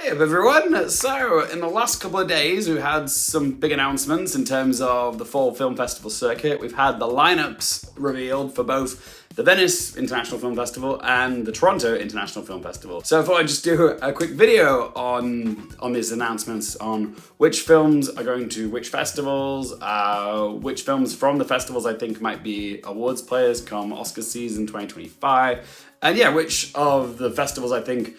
Hey up everyone! So, in the last couple of days we've had some big announcements in terms of the Fall Film Festival circuit. We've had the lineups revealed for both the Venice International Film Festival and the Toronto International Film Festival. So I thought I'd just do a quick video on these announcements, on which films are going to which festivals, which films from the festivals I think might be awards players come Oscar season 2025, and yeah, which of the festivals I think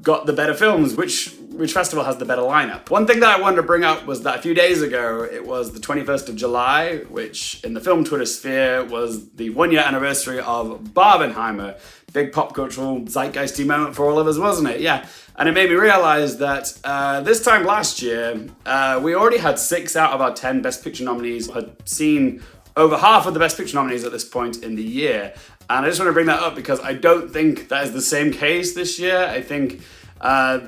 got the better films, which festival has the better lineup. One thing that I wanted to bring up was that a few days ago, it was the 21st of July, which in the film Twitter sphere was the 1-year anniversary of Barbenheimer. Big pop cultural zeitgeisty moment for all of us, wasn't it? Yeah. And it made me realize that this time last year, we already had 6 out of our 10 Best Picture nominees had seen over half of the Best Picture nominees at this point in the year. And I just want to bring that up because I don't think that is the same case this year. I think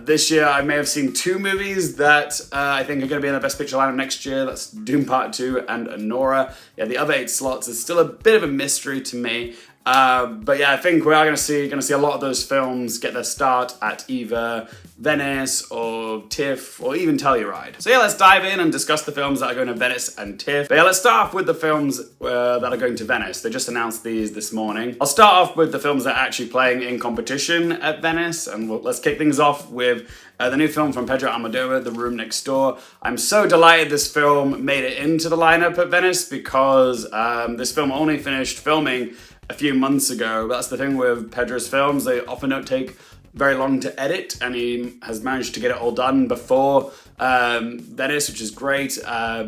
this year I may have seen 2 movies that I think are going to be in the Best Picture lineup next year. That's Doom Part 2 and Anora. Yeah, the other 8 slots is still a bit of a mystery to me. But yeah, I think we are going to see a lot of those films get their start at either Venice or TIFF or even Telluride. So yeah, let's dive in and discuss the films that are going to Venice and TIFF. But yeah, let's start off with the films that are going to Venice. They just announced these this morning. I'll start off with the films that are actually playing in competition at Venice, and let's kick things off with the new film from Pedro Almodovar, The Room Next Door. I'm so delighted this film made it into the lineup at Venice because this film only finished filming a few months ago. That's the thing with Pedro's films, they often don't take very long to edit, and he has managed to get it all done before Venice, which is great.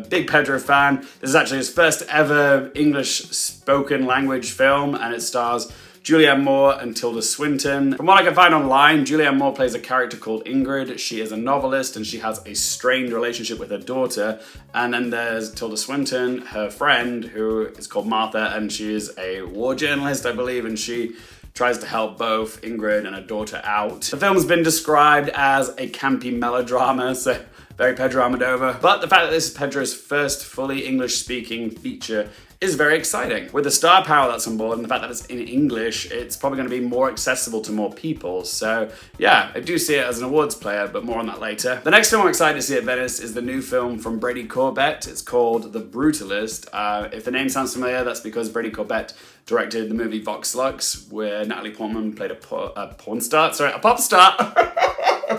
Big Pedro fan. This is actually his first ever English spoken language film, and it stars Julianne Moore and Tilda Swinton. From what I can find online, Julianne Moore plays a character called Ingrid. She is a novelist and she has a strained relationship with her daughter. And then there's Tilda Swinton, her friend, who is called Martha, and she is a war journalist, I believe, and she tries to help both Ingrid and her daughter out. The film's been described as a campy melodrama, so very Pedro Almodovar. But the fact that this is Pedro's first fully English-speaking feature is very exciting. With the star power that's on board and the fact that it's in English, it's probably going to be more accessible to more people. So yeah, I do see it as an awards player, but more on that later. The next film I'm excited to see at Venice is the new film from Brady Corbett. It's called The Brutalist. If the name sounds familiar, that's because Brady Corbett directed the movie Vox Lux, where Natalie Portman played a pop star.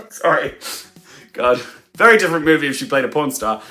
Sorry. God. Very different movie if she played a porn star.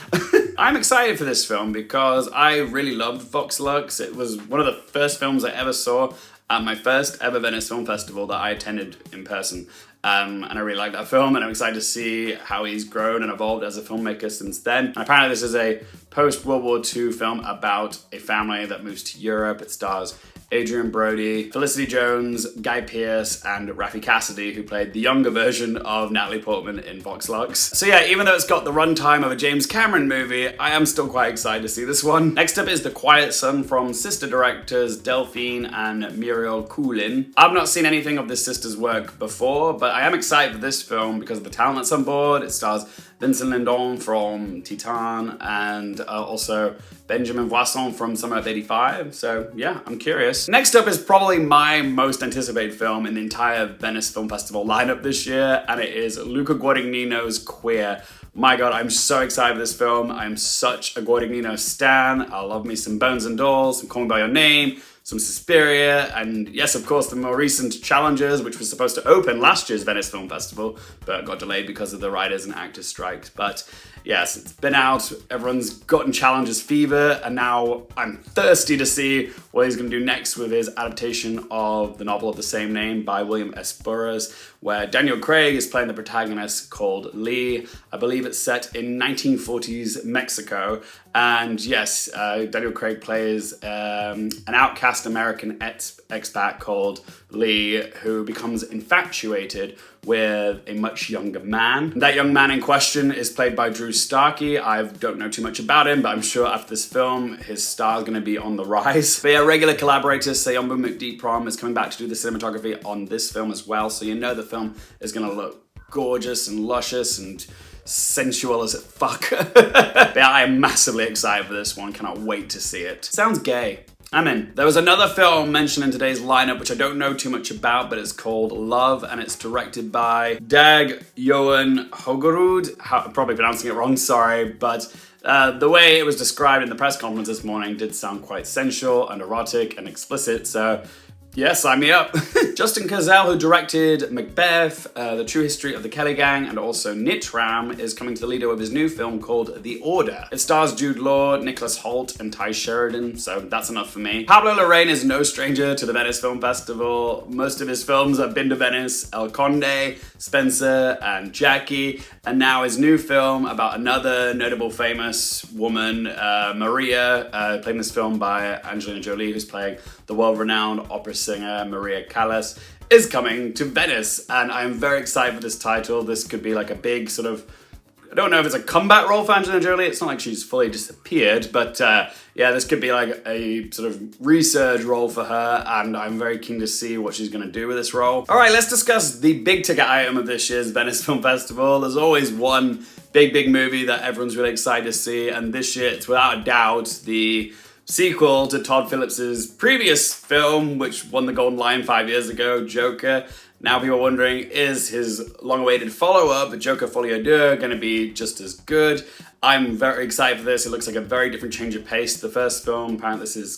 I'm excited for this film because I really loved Vox Lux. It was one of the first films I ever saw at my first ever Venice Film Festival that I attended in person. And I really like that film, and I'm excited to see how he's grown and evolved as a filmmaker since then. And apparently this is a post-World War II film about a family that moves to Europe. It stars Adrian Brody, Felicity Jones, Guy Pearce, and Raffi Cassidy, who played the younger version of Natalie Portman in Vox Lux. So yeah, even though it's got the runtime of a James Cameron movie, I am still quite excited to see this one. Next up is The Quiet Son from sister directors Delphine and Muriel Coulin. I've not seen anything of this sister's work before, but I am excited for this film because of the talent that's on board. It stars Vincent Lindon from Titan and also Benjamin Voisin from Summer of '85. So yeah, I'm curious. Next up is probably my most anticipated film in the entire Venice Film Festival lineup this year, and it is Luca Guadagnino's Queer. My God, I'm so excited for this film. I'm such a Guadagnino stan. I love me some Bones and Dolls, some Call Me By Your Name, some Suspiria, and yes, of course, the more recent Challengers, which was supposed to open last year's Venice Film Festival, but got delayed because of the writers and actors strikes. But yes, it's been out, everyone's gotten Challengers fever, and now I'm thirsty to see what he's going to do next with his adaptation of the novel of the same name by William S. Burroughs, where Daniel Craig is playing the protagonist called Lee. I believe it's set in 1940s Mexico, and yes, Daniel Craig plays an outcast American expat called Lee, who becomes infatuated with a much younger man. That young man in question is played by Drew Starkey. I don't know too much about him, but I'm sure after this film, his star is going to be on the rise. But yeah, regular collaborators Sayombo McDeeprom is coming back to do the cinematography on this film as well, so you know the film is going to look gorgeous and luscious and sensual as fuck. But yeah, I am massively excited for this one. Cannot wait to see it. Sounds gay. I'm in. There was another film mentioned in today's lineup, which I don't know too much about, but it's called Love, and it's directed by Dag Johan Hogerud. I'm probably pronouncing it wrong, sorry, but the way it was described in the press conference this morning did sound quite sensual and erotic and explicit, so yeah, sign me up. Justin Cazale, who directed Macbeth, The True History of the Kelly Gang, and also Nitram, is coming to the leader of his new film called The Order. It stars Jude Law, Nicholas Hoult, and Ty Sheridan, so that's enough for me. Pablo Larraín is no stranger to the Venice Film Festival. Most of his films have been to Venice: El Conde, Spencer, and Jackie, and now his new film about another notable famous woman, Maria, played in this film by Angelina Jolie, who's playing the world-renowned opera singer Maria Callas, is coming to Venice, and I'm very excited for this title. This could be like a big sort of, I don't know if it's a comeback role for Angelina Jolie. It's not like she's fully disappeared, but yeah, this could be like a sort of resurge role for her, and I'm very keen to see what she's going to do with this role. All right, let's discuss the big ticket item of this year's Venice Film Festival. There's always one big movie that everyone's really excited to see, and this year it's without a doubt the sequel to Todd Phillips's previous film, which won the Golden Lion 5 years ago, Joker. Now people are wondering, is his long-awaited follow-up, Joker Folie à Deux, going to be just as good? I'm very excited for this. It looks like a very different change of pace to the first film. Apparently this is,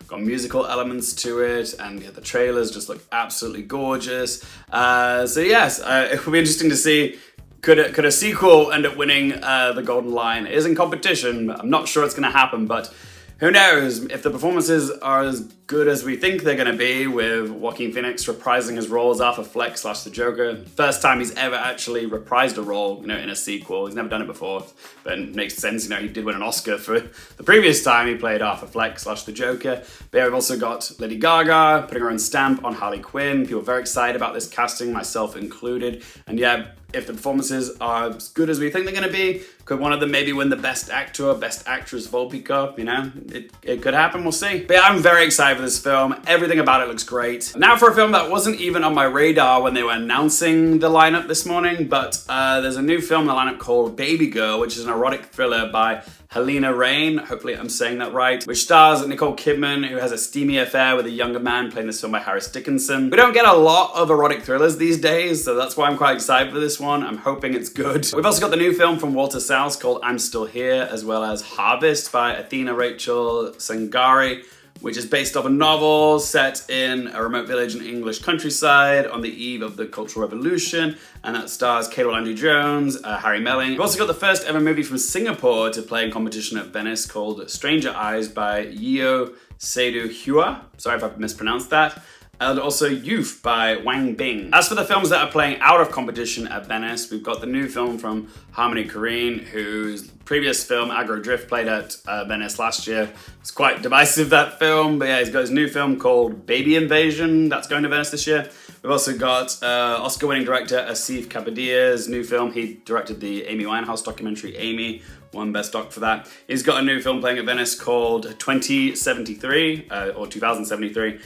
got musical elements to it, and the trailers just look absolutely gorgeous. So yes, it will be interesting to see, could a sequel end up winning the Golden Lion? It is in competition. I'm not sure it's going to happen, but who knows? If the performances are as good as we think they're going to be, with Joaquin Phoenix reprising his role as Arthur Fleck / the Joker. First time he's ever actually reprised a role, in a sequel. He's never done it before, but it makes sense. He did win an Oscar for the previous time he played Arthur Fleck / the Joker. But yeah, we've also got Lady Gaga putting her own stamp on Harley Quinn. People are very excited about this casting, myself included. And yeah, if the performances are as good as we think they're going to be, could one of them maybe win the Best Actor, Best Actress Volpe Cup? It could happen, we'll see. But yeah, I'm very excited for this film. Everything about it looks great. Now for a film that wasn't even on my radar when they were announcing the lineup this morning, but there's a new film in the lineup called Baby Girl, which is an erotic thriller by Helena Rain, hopefully I'm saying that right, which stars Nicole Kidman, who has a steamy affair with a younger man playing this film by Harris Dickinson. We don't get a lot of erotic thrillers these days, so that's why I'm quite excited for this one. I'm hoping it's good. We've also got the new film from Walter Salles called I'm Still Here, as well as Harvest by Athena Rachel Sangari, which is based off a novel set in a remote village in English countryside on the eve of the Cultural Revolution, and that stars Kate Landry-Jones, Harry Melling. We've also got the first ever movie from Singapore to play in competition at Venice called Stranger Eyes by Yeo Seidu Hua. Sorry if I've mispronounced that. And also Youth by Wang Bing. As for the films that are playing out of competition at Venice, we've got the new film from Harmony Korine, whose previous film, Aggro Drift, played at Venice last year. It's quite divisive, that film, but yeah, he's got his new film called Baby Invasion that's going to Venice this year. We've also got Oscar-winning director Asif Kapadia's new film. He directed the Amy Winehouse documentary, Amy, won Best Doc for that. He's got a new film playing at Venice called 2073, or 2073,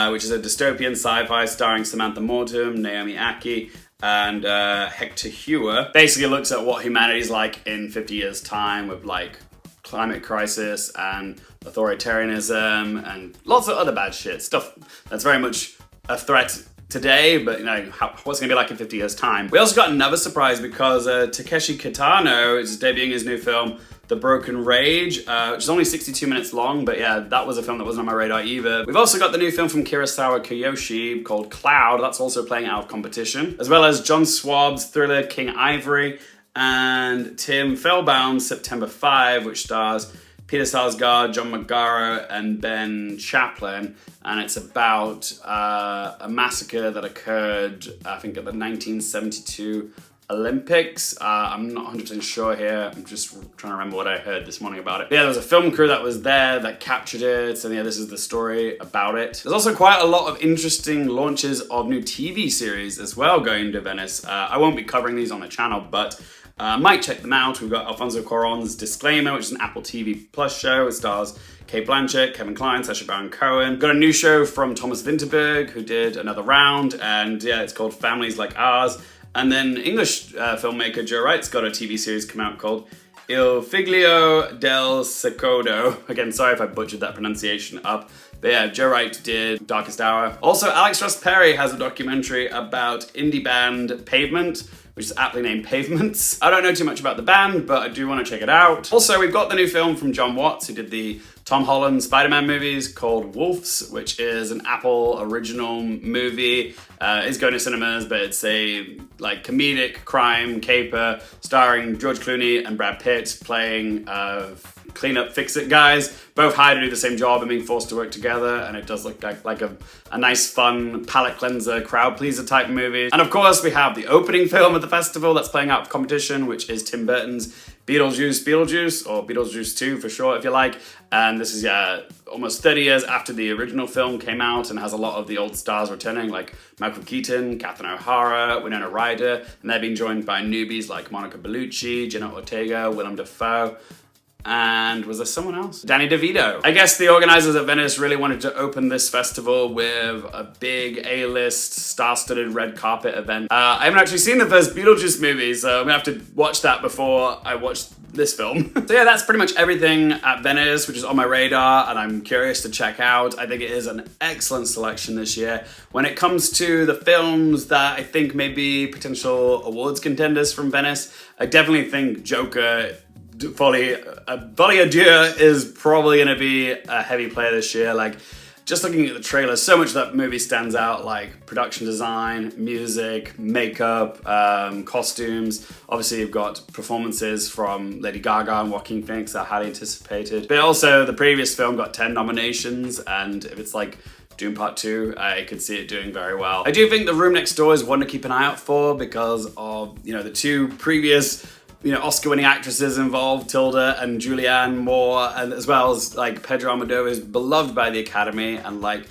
which is a dystopian sci-fi starring Samantha Morton, Naomi Aki, and Hector Hewer. Basically looks at what humanity's like in 50 years' time, with like climate crisis and authoritarianism and lots of other bad shit. Stuff that's very much a threat today, but what's gonna be like in 50 years' time. We also got another surprise because Takeshi Kitano is debuting his new film, The Broken Rage, which is only 62 minutes long, but yeah, that was a film that wasn't on my radar either. We've also got the new film from Kurosawa Kiyoshi called Cloud, that's also playing out of competition, as well as John Swab's thriller King Ivory, and Tim Fellbaum's September 5, which stars Peter Sarsgaard, John Magaro, and Ben Chaplin, and it's about a massacre that occurred, I think, at the 1972 Olympics. I'm not 100% sure here. I'm just trying to remember what I heard this morning about it. Yeah, there was a film crew that was there that captured it, and yeah, this is the story about it. There's also quite a lot of interesting launches of new TV series as well going to Venice. I won't be covering these on the channel, but might check them out. We've got Alfonso Cuarón's Disclaimer, which is an Apple TV Plus show. It stars Kate Blanchett, Kevin Kline, Sacha Baron Cohen. Got a new show from Thomas Vinterberg, who did Another Round, and yeah, it's called Families Like Ours. And then English filmmaker Joe Wright's got a TV series come out called Il Figlio del Secondo. Again, sorry if I butchered that pronunciation up. But yeah, Joe Wright did Darkest Hour. Also, Alex Ross Perry has a documentary about indie band Pavement, which is aptly named Pavements. I don't know too much about the band, but I do want to check it out. Also, we've got the new film from John Watts, who did the Tom Holland Spider-Man movies, called Wolves, which is an Apple original movie. It's going to cinemas, but it's a like comedic crime caper starring George Clooney and Brad Pitt playing clean-up, fix-it guys, both hired to do the same job and being forced to work together, and it does look like a nice, fun, palate cleanser, crowd-pleaser type movie. And of course, we have the opening film of the festival that's playing out for competition, which is Tim Burton's Beetlejuice, or Beetlejuice 2 for short, if you like. And this is, almost 30 years after the original film came out and has a lot of the old stars returning, like Michael Keaton, Catherine O'Hara, Winona Ryder, and they're being joined by newbies like Monica Bellucci, Jenna Ortega, Willem Dafoe, and was there someone else? Danny DeVito. I guess the organizers at Venice really wanted to open this festival with a big A-list, star-studded red carpet event. I haven't actually seen the first Beetlejuice movie, so I'm gonna have to watch that before I watch this film. So yeah, that's pretty much everything at Venice, which is on my radar and I'm curious to check out. I think it is an excellent selection this year. When it comes to the films that I think may be potential awards contenders from Venice, I definitely think Joker Folie à Deux is probably going to be a heavy player this year. Like, just looking at the trailer, so much of that movie stands out, like production design, music, makeup, costumes. Obviously, you've got performances from Lady Gaga and Joaquin Phoenix that are highly anticipated. But also, the previous film got 10 nominations, and if it's like Dune Part 2, I could see it doing very well. I do think The Room Next Door is one to keep an eye out for because of, the two previous Oscar-winning actresses involved, Tilda and Julianne Moore, and as well as like Pedro Almodovar is beloved by the Academy, and like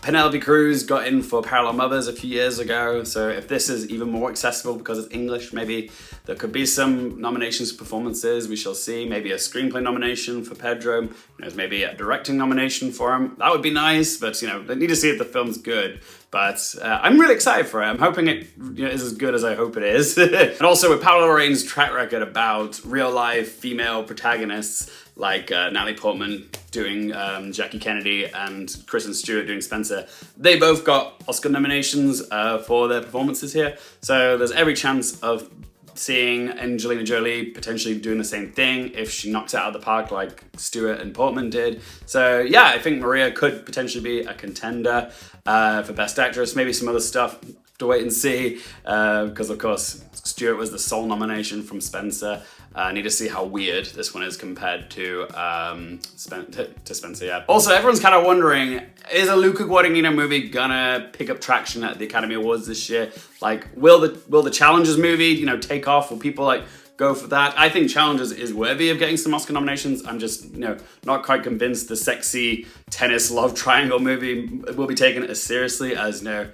Penelope Cruz got in for Parallel Mothers a few years ago. So if this is even more accessible because it's English, maybe there could be some nominations for performances. We shall see. Maybe a screenplay nomination for Pedro. Maybe a directing nomination for him. That would be nice, but they need to see if the film's good. But I'm really excited for it. I'm hoping it is as good as I hope it is. And also with Paola Loren's track record about real-life female protagonists like Natalie Portman doing Jackie Kennedy and Kristen Stewart doing Spencer, they both got Oscar nominations for their performances here. So there's every chance of seeing Angelina Jolie potentially doing the same thing if she knocks it out of the park like Stewart and Portman did. So yeah, I think Maria could potentially be a contender for Best Actress. Maybe some other stuff to wait and see, because of course Stewart was the sole nomination from Spencer. I need to see how weird this one is compared to Spencer, yeah. Also, everyone's kind of wondering, is a Luca Guadagnino movie gonna pick up traction at the Academy Awards this year? Like, will the Challengers movie, take off? Will people go for that? I think Challengers is worthy of getting some Oscar nominations. I'm just, not quite convinced the sexy tennis love triangle movie will be taken as seriously as, the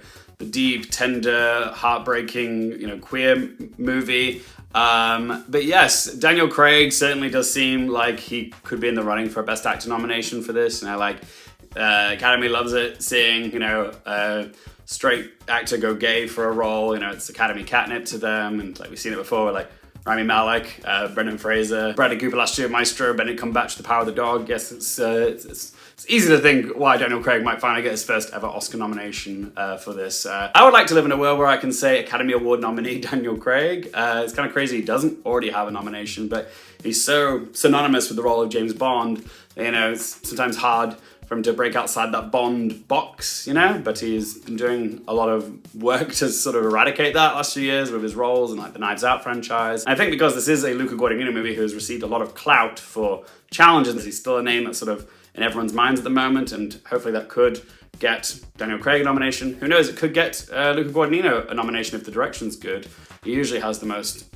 deep, tender, heartbreaking, queer movie. But yes, Daniel Craig certainly does seem like he could be in the running for a Best Actor nomination for this. Academy loves it, seeing, a straight actor go gay for a role. It's Academy catnip to them, and we've seen it before, Rami Malek, Brendan Fraser, Bradley Cooper last year, Maestro, Benedict Cumberbatch, The Power of the Dog. Yes, it's easy to think why Daniel Craig might finally get his first ever Oscar nomination for this. I would like to live in a world where I can say Academy Award nominee Daniel Craig. It's kind of crazy he doesn't already have a nomination, but he's so synonymous with the role of James Bond. It's sometimes hard for him to break outside that Bond box, but he's been doing a lot of work to sort of eradicate that last few years with his roles in the Knives Out franchise. And I think because this is a Luca Guadagnino movie who has received a lot of clout for challenges, he's still a name that's sort of in everyone's minds at the moment, and hopefully that could get Daniel Craig a nomination. Who knows, it could get Luca Guadagnino a nomination if the direction's good. He usually has the most,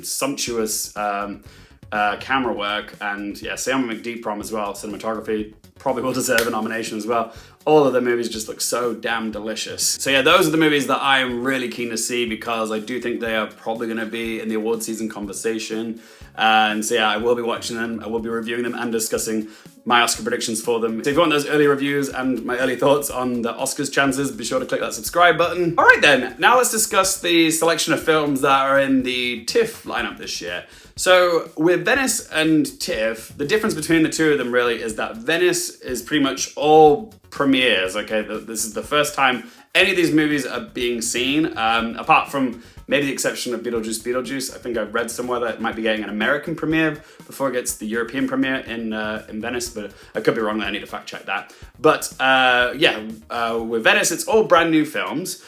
sumptuous camera work, and yeah, Sam McDeep as well, cinematography, probably will deserve a nomination as well. All of the movies just look so damn delicious. So yeah, those are the movies that I am really keen to see because I do think they are probably going to be in the award season conversation. And so yeah, I will be watching them, I will be reviewing them and discussing my Oscar predictions for them. So if you want those early reviews and my early thoughts on the Oscars chances, be sure to click that subscribe button. All right then, now let's discuss the selection of films that are in the TIFF lineup this year. So with Venice and TIFF, the difference between the two of them really is that Venice is pretty much all premieres, okay? This is the first time any of these movies are being seen, apart from maybe the exception of Beetlejuice. I think I've read somewhere that it might be getting an American premiere before it gets the European premiere in Venice, but I could be wrong there, I need to fact check that. But with Venice, it's all brand new films.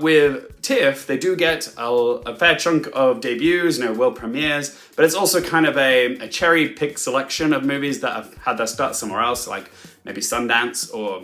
With TIFF, they do get a fair chunk of debuts, world premieres, but it's also kind of a cherry-picked selection of movies that have had their start somewhere else, like maybe Sundance or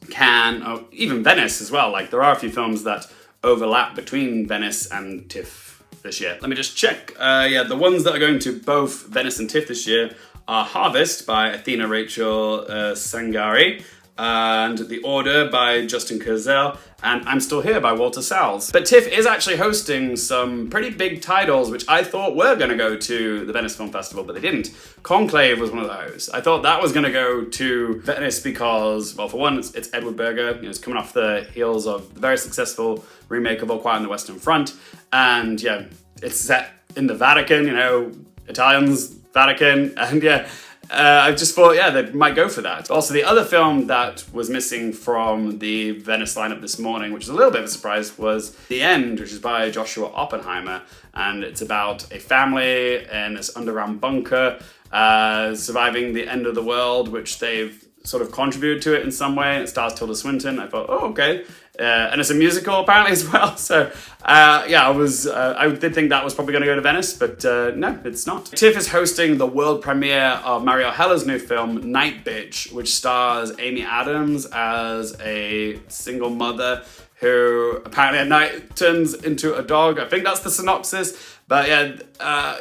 Cannes, or even Venice as well. Like, there are a few films that overlap between Venice and TIFF this year. Let me just check. The ones that are going to both Venice and TIFF this year are Harvest by Athena Rachel Sangari, and The Order by Justin Kurzel, and I'm Still Here by Walter Salles. But TIFF is actually hosting some pretty big titles which I thought were going to go to the Venice Film Festival, but they didn't. Conclave was one of those. I thought that was going to go to Venice because, well, for one, it's Edward Berger. It's coming off the heels of the very successful remake of All Quiet on the Western Front, and it's set in the Vatican, Italians, Vatican, and I just thought, they might go for that. Also, the other film that was missing from the Venice lineup this morning, which is a little bit of a surprise, was The End, which is by Joshua Oppenheimer. And it's about a family in this underground bunker surviving the end of the world, which they've sort of contributed to it in some way. And it stars Tilda Swinton. I thought, oh, okay. And it's a musical apparently as well. So I did think that was probably going to go to Venice, but no, it's not. TIFF is hosting the world premiere of Marielle Heller's new film, Night Bitch, which stars Amy Adams as a single mother who apparently at night turns into a dog. I think that's the synopsis. But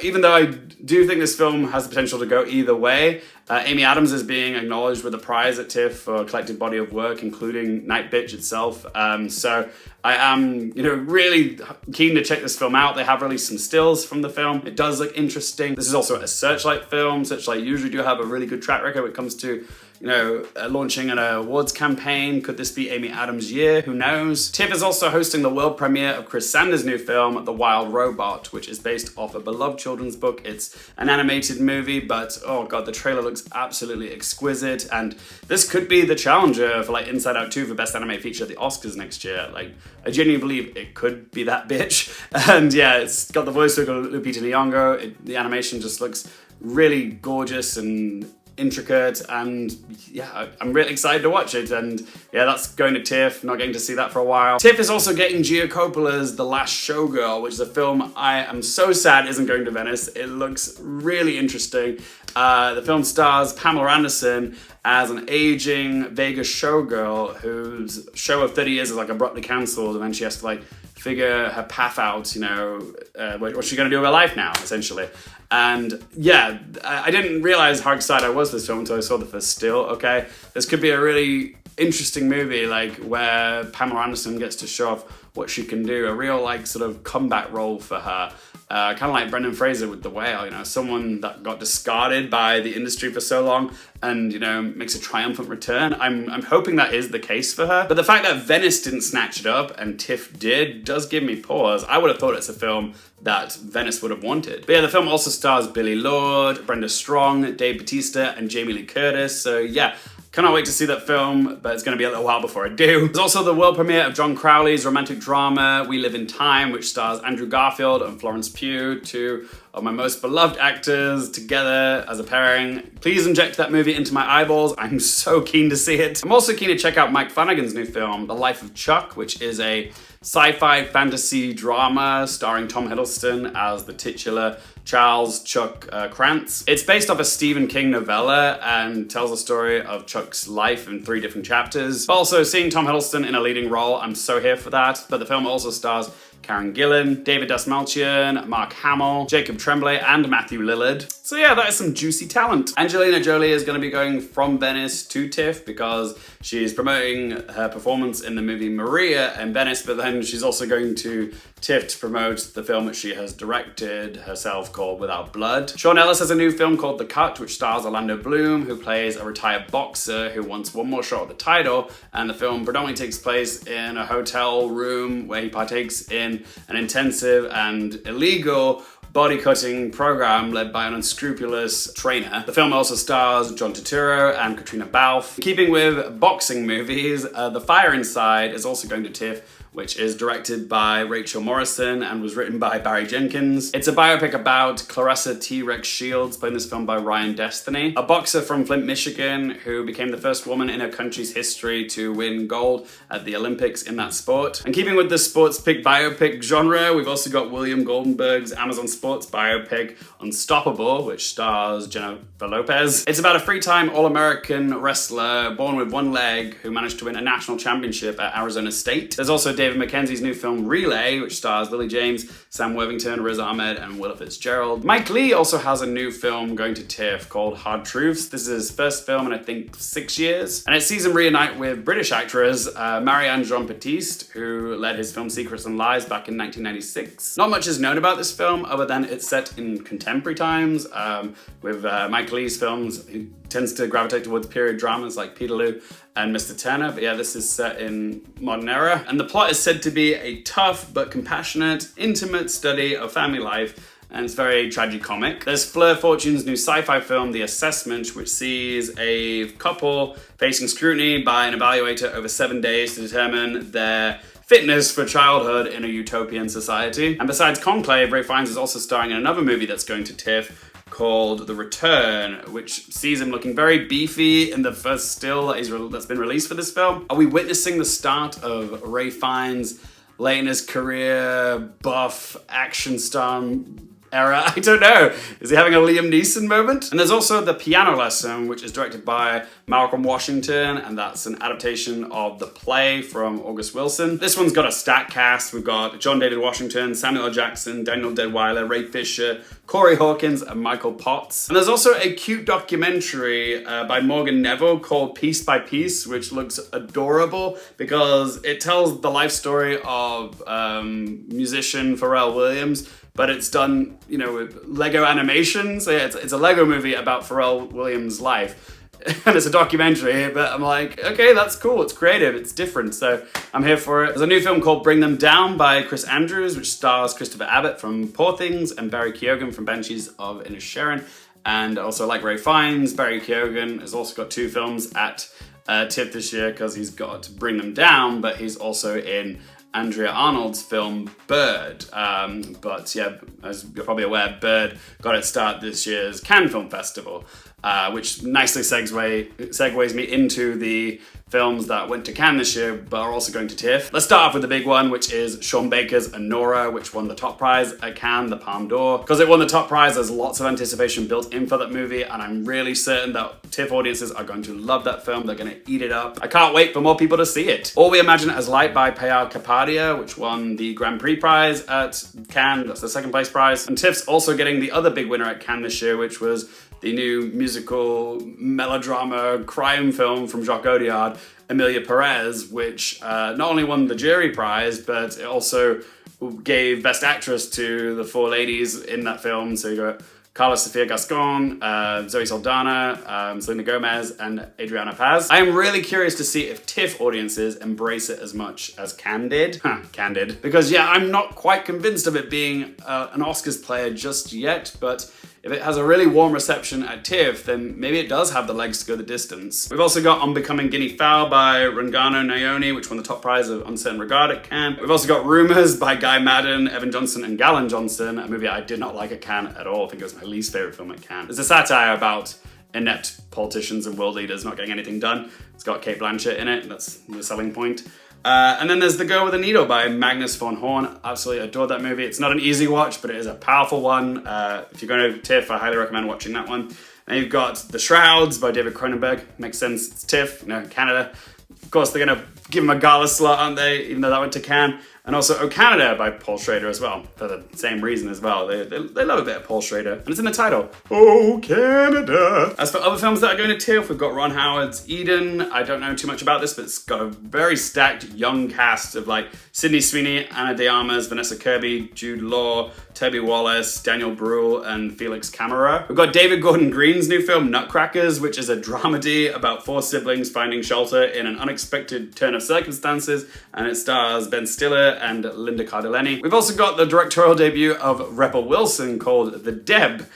even though I do think this film has the potential to go either way, Amy Adams is being acknowledged with a prize at TIFF for a collective body of work, including Night Bitch itself. So I am, really keen to check this film out. They have released some stills from the film. It does look interesting. This is also a Searchlight film. Searchlight usually do have a really good track record when it comes to launching an awards campaign. Could this be Amy Adams' year? Who knows? TIFF is also hosting the world premiere of Chris Sanders' new film, The Wild Robot, which is based off a beloved children's book. It's an animated movie, but oh god, the trailer looks absolutely exquisite, and this could be the challenger for Inside Out 2 for Best Anime Feature at the Oscars next year. I genuinely believe it could be that bitch. And it's got the voice of Lupita Nyong'o. The animation just looks really gorgeous and intricate, and I'm really excited to watch it. And that's going to TIFF. Not getting to see that for a while. TIFF is also getting Gia Coppola's The Last Showgirl, which is a film I am so sad isn't going to Venice. It looks really interesting. The film stars Pamela Anderson as an aging Vegas showgirl whose show of 30 years is abruptly cancelled, and then she has to figure her path out, what's she gonna do with her life now, essentially. And I didn't realize how excited I was for this film until I saw the first still. Okay, this could be a really interesting movie, where Pamela Anderson gets to show off what she can do, a real sort of comeback role for her. Kind of like Brendan Fraser with The Whale, someone that got discarded by the industry for so long and, makes a triumphant return. I'm hoping that is the case for her. But the fact that Venice didn't snatch it up and TIFF did does give me pause. I would have thought it's a film that Venice would have wanted. But the film also stars Billy Lord, Brenda Strong, Dave Bautista, and Jamie Lee Curtis. So cannot wait to see that film, but it's going to be a little while before I do. There's also the world premiere of John Crowley's romantic drama, We Live in Time, which stars Andrew Garfield and Florence Pugh, two of my most beloved actors together as a pairing. Please inject that movie into my eyeballs. I'm so keen to see it. I'm also keen to check out Mike Flanagan's new film, The Life of Chuck, which is a sci-fi fantasy drama starring Tom Hiddleston as the titular Charles Chuck Krantz. It's based off a Stephen King novella and tells the story of Chuck's life in 3 different chapters. But also, seeing Tom Hiddleston in a leading role, I'm so here for that. But the film also stars Karen Gillan, David Dastmalchian, Mark Hamill, Jacob Tremblay, and Matthew Lillard. So yeah, that is some juicy talent. Angelina Jolie is going to be going from Venice to TIFF because she's promoting her performance in the movie Maria in Venice, but then she's also going to TIFF to promote the film that she has directed herself called Without Blood. Sean Ellis has a new film called The Cut, which stars Orlando Bloom, who plays a retired boxer who wants one more shot at the title, and the film predominantly takes place in a hotel room where he partakes in an intensive and illegal body-cutting program led by an unscrupulous trainer. The film also stars John Turturro and Katrina Balfe. Keeping with boxing movies, The Fire Inside is also going to TIFF, which is directed by Rachel Morrison and was written by Barry Jenkins. It's a biopic about Clarissa T-Rex Shields, playing this film by Ryan Destiny, a boxer from Flint, Michigan, who became the first woman in her country's history to win gold at the Olympics in that sport. And keeping with the sports pick biopic genre, we've also got William Goldenberg's Amazon Sports biopic Unstoppable, which stars Jennifer Lopez. It's about a three-time All-American wrestler born with one leg who managed to win a national championship at Arizona State. There's also David Mackenzie's new film Relay, which stars Lily James, Sam Worthington, Riz Ahmed, and Willa Fitzgerald. Mike Leigh also has a new film going to TIFF called Hard Truths. This is his first film in I think 6 years, and it sees him reunite with British actress Marianne Jean-Baptiste, who led his film Secrets and Lies back in 1996. Not much is known about this film other than it's set in contemporary times. With Mike Leigh's films, he tends to gravitate towards period dramas like Peterloo and Mr. Turner, but yeah, this is set in modern era. And the plot is said to be a tough but compassionate, intimate study of family life, and it's very tragicomic. There's Fleur Fortune's new sci-fi film, The Assessment, which sees a couple facing scrutiny by an evaluator over 7 days to determine their fitness for childhood in a utopian society. And besides Conclave, Ray Fiennes is also starring in another movie that's going to TIFF called The Return, which sees him looking very beefy in the first still that's been released for this film. Are we witnessing the start of Ray Fiennes' late in his career buff action star era? I don't know. Is he having a Liam Neeson moment? And there's also The Piano Lesson, which is directed by Malcolm Washington, and that's an adaptation of the play from August Wilson. This one's got a stacked cast. We've got John David Washington, Samuel L. Jackson, Daniel Deadwyler, Ray Fisher, Corey Hawkins, and Michael Potts. And there's also a cute documentary by Morgan Neville called Piece by Piece, which looks adorable because it tells the life story of musician Pharrell Williams, but it's done, you know, with Lego animation. So yeah, it's a Lego movie about Pharrell Williams' life. And it's a documentary, but I'm like, okay, that's cool. It's creative, it's different, so I'm here for it. There's a new film called Bring Them Down by Chris Andrews, which stars Christopher Abbott from Poor Things and Barry Keoghan from Banshees of Inisherin. And also, like Ray Fiennes, Barry Keoghan has also got 2 films at TIFF this year because he's got Bring Them Down, but he's also in Andrea Arnold's film Bird. But yeah, as you're probably aware, Bird got its start this year's Cannes Film Festival, which nicely segues me into the films that went to Cannes this year but are also going to TIFF. Let's start off with the big one, which is Sean Baker's Anora, which won the top prize at Cannes, the Palme d'Or. Because it won the top prize, there's lots of anticipation built in for that movie, and I'm really certain that TIFF audiences are going to love that film. They're going to eat it up. I can't wait for more people to see it. All We Imagine It As Light by Payal Kapadia, which won the Grand Prix prize at Cannes. That's the second place prize. And TIFF's also getting the other big winner at Cannes this year, which was the new musical melodrama crime film from Jacques Audiard, Emilia Perez, which not only won the jury prize, but it also gave Best Actress to the 4 ladies in that film. So you got Carla Sofia Gascon, Zoe Saldana, Selena Gomez, and Adriana Paz. I am really curious to see if TIFF audiences embrace it as much as Cannes did. Cannes did. Because yeah, I'm not quite convinced of it being an Oscars player just yet, but if it has a really warm reception at TIFF, then maybe it does have the legs to go the distance. We've also got Unbecoming Guinea Fowl by Rungano Nayoni, which won the top prize of Uncertain Regard at Cannes. We've also got Rumours by Guy Maddin, Evan Johnson, and Galen Johnson, a movie I did not like at Cannes at all. I think it was my least favorite film at Cannes. It's a satire about inept politicians and world leaders not getting anything done. It's got Cate Blanchett in it, that's the selling point. And then there's The Girl with a Needle by Magnus von Horn. Absolutely adored that movie. It's not an easy watch, but it is a powerful one. If you're going to TIFF, I highly recommend watching that one. Then you've got The Shrouds by David Cronenberg. Makes sense, it's TIFF, you know, Canada. Of course, they're going to give him a gala slot, aren't they? Even though that went to Cannes. And also Oh Canada by Paul Schrader as well, for the same reason as well. They love a bit of Paul Schrader, and it's in the title, Oh Canada. As for other films that are going to TIFF, we've got Ron Howard's Eden. I don't know too much about this, but it's got a very stacked young cast of like Sydney Sweeney, Ana de Armas, Vanessa Kirby, Jude Law, Toby Wallace, Daniel Bruhl, and Felix Camara. We've got David Gordon Green's new film, Nutcrackers, which is a dramedy about 4 siblings finding shelter in an unexpected turn of circumstances, and it stars Ben Stiller and Linda Cardellini. We've also got the directorial debut of Rebel Wilson called The Deb,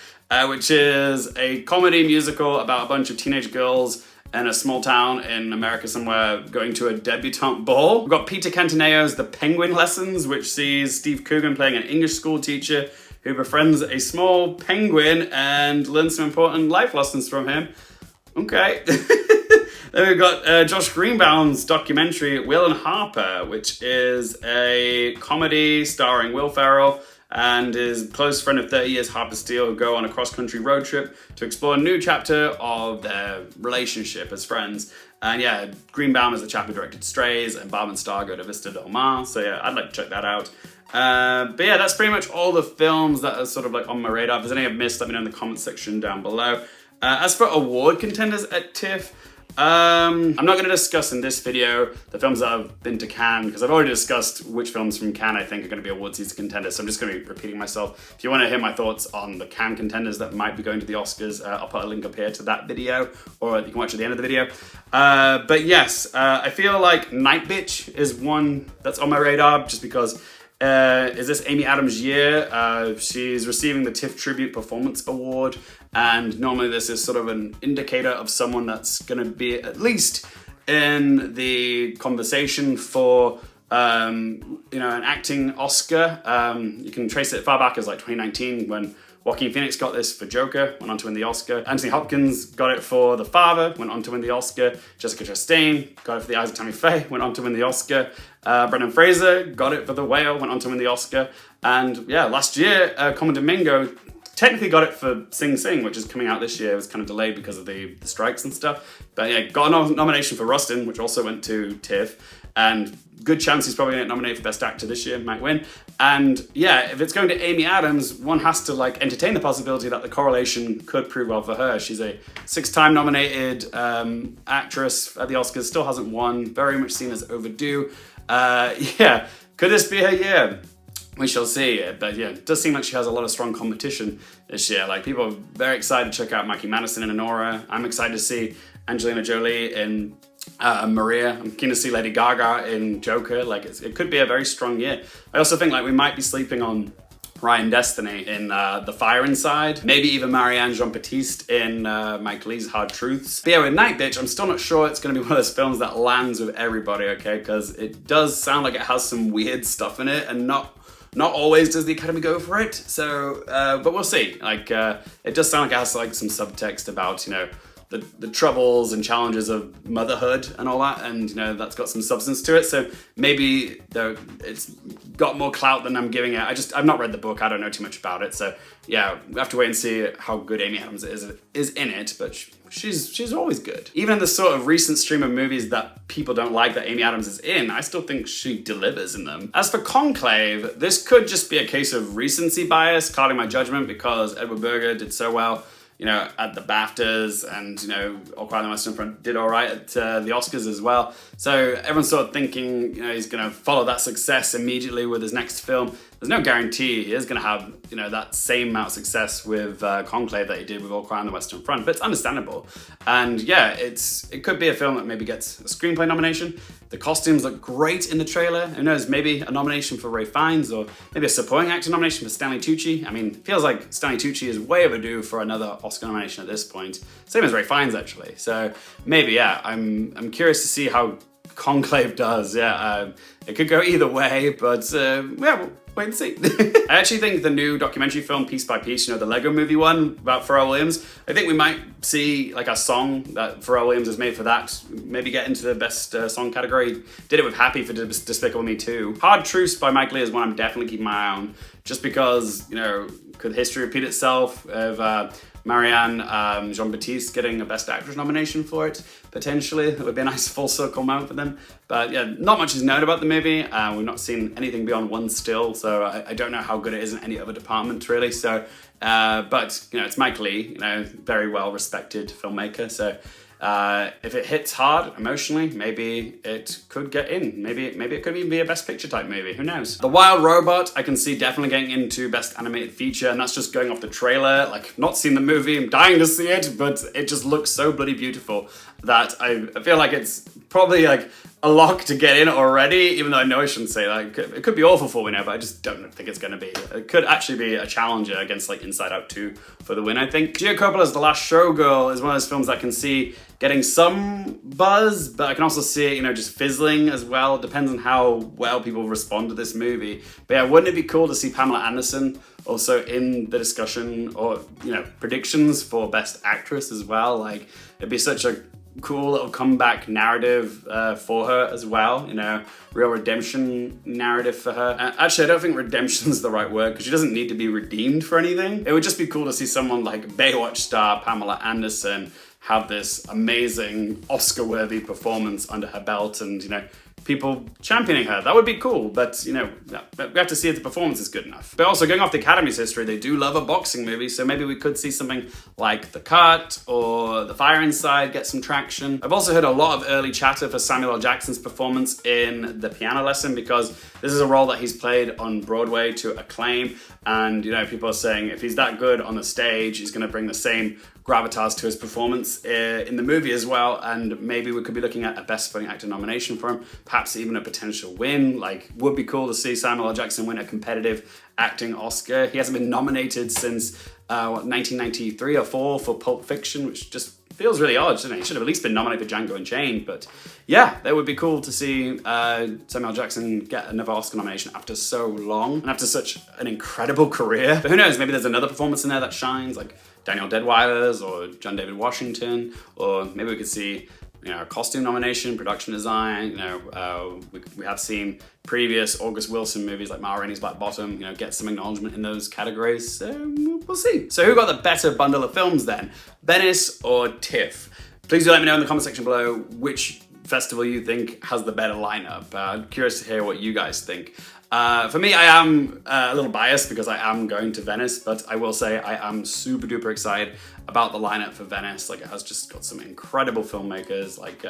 which is a comedy musical about a bunch of teenage girls in a small town in America somewhere going to a debutante ball. We've got Peter Cantoneo's The Penguin Lessons, which sees Steve Coogan playing an English school teacher who befriends a small penguin and learns some important life lessons from him. Okay. Then we've got Josh Greenbaum's documentary Will and Harper, which is a comedy starring Will Ferrell and his close friend of 30 years, Harper Steele, go on a cross-country road trip to explore a new chapter of their relationship as friends. And yeah, Greenbaum is the chap who directed Strays, and Barb and Star go to Vista Del Mar, so yeah, I'd like to check that out. But yeah, that's pretty much all the films that are sort of like on my radar. If there's anything I've missed, let me know in the comment section down below. As for award contenders at TIFF, I'm not going to discuss in this video the films that have been to Cannes, because I've already discussed which films from Cannes I think are going to be award season contenders, so I'm just going to be repeating myself. If you want to hear my thoughts on the Cannes contenders that might be going to the Oscars, I'll put a link up here to that video, or you can watch at the end of the video. But yes, I feel like Night Bitch is one that's on my radar, just because is this Amy Adams' year? She's receiving the TIFF Tribute Performance Award, and normally this is sort of an indicator of someone that's going to be at least in the conversation for an acting Oscar. You can trace it far back as like 2019 when Joaquin Phoenix got this for Joker, went on to win the Oscar. Anthony Hopkins got it for The Father, went on to win the Oscar. Jessica Chastain got it for The Eyes of Tammy Faye, went on to win the Oscar. Brendan Fraser got it for The Whale, went on to win the Oscar. And yeah, last year, Common Domingo technically got it for Sing Sing, which is coming out this year. It was kind of delayed because of the strikes and stuff. But yeah, got a nomination for Rustin, which also went to TIFF. And good chance he's probably going to get nominated for Best Actor this year, might win. And yeah, if it's going to Amy Adams, one has to like entertain the possibility that the correlation could prove well for her. She's a 6-time nominated actress at the Oscars, still hasn't won, very much seen as overdue. Yeah, could this be her year? We shall see, but yeah, it does seem like she has a lot of strong competition this year. Like, people are very excited to check out Mikey Madison in Anora. I'm excited to see Angelina Jolie in Maria. I'm keen to see Lady Gaga in Joker. Like, it could be a very strong year. I also think like we might be sleeping on Ryan Destiny in The Fire Inside. Maybe even Marianne Jean-Baptiste in Mike Leigh's Hard Truths. But yeah, with Night Bitch, I'm still not sure it's going to be one of those films that lands with everybody, okay? Because it does sound like it has some weird stuff in it, and not always does the Academy go for it. So, but we'll see. Like, it does sound like it has like some subtext about, you know, the troubles and challenges of motherhood and all that, and you know, that's got some substance to it. So maybe it's got more clout than I'm giving it. I've not read the book. I don't know too much about it. So yeah, we have to wait and see how good Amy Adams is in it. But she's always good. Even in the sort of recent stream of movies that people don't like that Amy Adams is in, I still think she delivers in them. As for Conclave, this could just be a case of recency bias clouding my judgment because Edward Berger did so well, you know, at the BAFTAs, and, you know, All Quiet on the Western Front did all right at the Oscars as well. So everyone's sort of thinking, you know, he's going to follow that success immediately with his next film. There's no guarantee he is going to have, you know, that same amount of success with Conclave that he did with All Quiet on the Western Front, but it's understandable. And yeah, it could be a film that maybe gets a screenplay nomination. The costumes look great in the trailer. Who knows, maybe a nomination for Ralph Fiennes, or maybe a supporting actor nomination for Stanley Tucci. I mean, it feels like Stanley Tucci is way overdue for another Oscar nomination at this point. Same as Ralph Fiennes, actually. So maybe, yeah, I'm curious to see how Conclave does. Yeah, it could go either way, but yeah, we'll wait and see. I actually think the new documentary film, Piece by Piece, you know, the Lego movie one about Pharrell Williams, I think we might see like a song that Pharrell Williams has made for that, maybe get into the best song category. Did it with Happy for Despicable Me 2. Hard Truths by Mike Leigh is one I'm definitely keeping my eye on, just because, you know, could history repeat itself? If Marianne Jean-Baptiste getting a Best Actress nomination for it, potentially. It would be a nice full circle moment for them. But yeah, not much is known about the movie. We've not seen anything beyond one still, so I don't know how good it is in any other department, really. So, but, you know, it's Mike Lee, you know, very well-respected filmmaker, so if it hits hard emotionally, maybe it could get in. Maybe it could even be a Best Picture type movie. Who knows? The Wild Robot, I can see definitely getting into Best Animated Feature, and that's just going off the trailer. Like, not seen the movie, I'm dying to see it, but it just looks so bloody beautiful that I feel like it's probably like a lock to get in already, even though I know I shouldn't say that. It could be awful for me now, but I just don't think it's going to be. It could actually be a challenger against like Inside Out 2 for the win, I think. Gia Coppola's The Last Showgirl is one of those films I can see getting some buzz, but I can also see it, you know, just fizzling as well. It depends on how well people respond to this movie. But yeah, wouldn't it be cool to see Pamela Anderson also in the discussion or, you know, predictions for Best Actress as well? Like, it'd be such a cool little comeback narrative for her as well, you know, real redemption narrative for her. Actually, I don't think redemption's the right word because she doesn't need to be redeemed for anything. It would just be cool to see someone like Baywatch star Pamela Anderson have this amazing Oscar-worthy performance under her belt and, you know, people championing her. That would be cool, but, you know, we have to see if the performance is good enough. But also, going off the Academy's history, they do love a boxing movie, so maybe we could see something like The Cut or The Fire Inside get some traction. I've also heard a lot of early chatter for Samuel L. Jackson's performance in The Piano Lesson because this is a role that he's played on Broadway to acclaim, and, you know, people are saying if he's that good on the stage, he's going to bring the same gravitas to his performance in the movie as well, and maybe we could be looking at a Best Supporting Actor nomination for him, perhaps even a potential win. Like, would be cool to see Samuel L. Jackson win a competitive acting Oscar. He hasn't been nominated since 1993 or 4 for Pulp Fiction, which just feels really odd, doesn't it? He should have at least been nominated for Django Unchained, but yeah, that would be cool to see Samuel L. Jackson get another Oscar nomination after so long and after such an incredible career. But who knows, maybe there's another performance in there that shines, like Daniel Deadwyler's or John David Washington, or maybe we could see, you know, a costume nomination, production design. You know, we have seen previous August Wilson movies like Ma Rainey's Black Bottom, you know, get some acknowledgement in those categories. So we'll see. So who got the better bundle of films then? Venice or TIFF? Please do let me know in the comment section below which festival you think has the better lineup. I'm curious to hear what you guys think. For me, I am a little biased because I am going to Venice, but I will say I am super duper excited about the lineup for Venice. Like, it has just got some incredible filmmakers like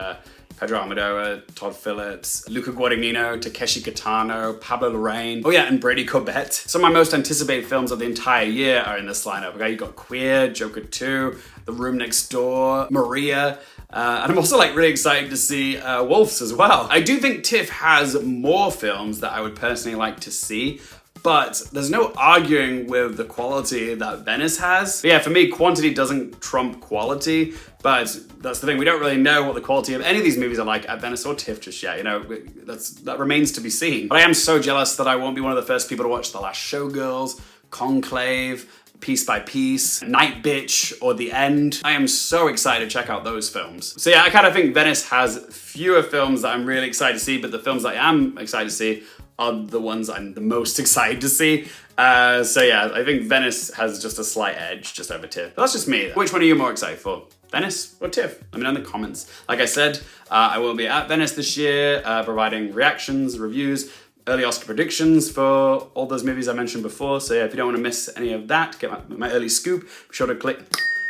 Pedro Almodovar, Todd Phillips, Luca Guadagnino, Takeshi Kitano, Pablo Larraín, oh yeah, and Brady Corbett. Some of my most anticipated films of the entire year are in this lineup. Okay, you got Queer, Joker 2, The Room Next Door, Maria, and I'm also like really excited to see Wolves as well. I do think TIFF has more films that I would personally like to see, but there's no arguing with the quality that Venice has. But yeah, for me, quantity doesn't trump quality, but that's the thing. We don't really know what the quality of any of these movies are like at Venice or TIFF just yet. You know, that remains to be seen. But I am so jealous that I won't be one of the first people to watch The Last Showgirls, Conclave, Piece by Piece, Night Bitch, or The End. I am so excited to check out those films. So yeah, I kind of think Venice has fewer films that I'm really excited to see, but the films I am excited to see are the ones I'm the most excited to see. So yeah, I think Venice has just a slight edge just over TIFF. But that's just me. Which one are you more excited for? Venice or TIFF? Let me know in the comments. Like I said, I will be at Venice this year, providing reactions, reviews, early Oscar predictions for all those movies I mentioned before. So yeah, if you don't want to miss any of that, get my early scoop, be sure to click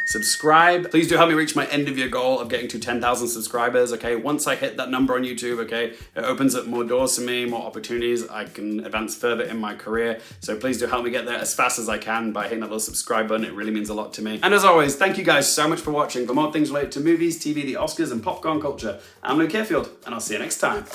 subscribe. Please do help me reach my end of year goal of getting to 10,000 subscribers, okay? Once I hit that number on YouTube, okay, it opens up more doors for me, more opportunities. I can advance further in my career. So please do help me get there as fast as I can by hitting that little subscribe button. It really means a lot to me. And as always, thank you guys so much for watching. For more things related to movies, TV, the Oscars, and popcorn culture, I'm Luke Harefield, and I'll see you next time.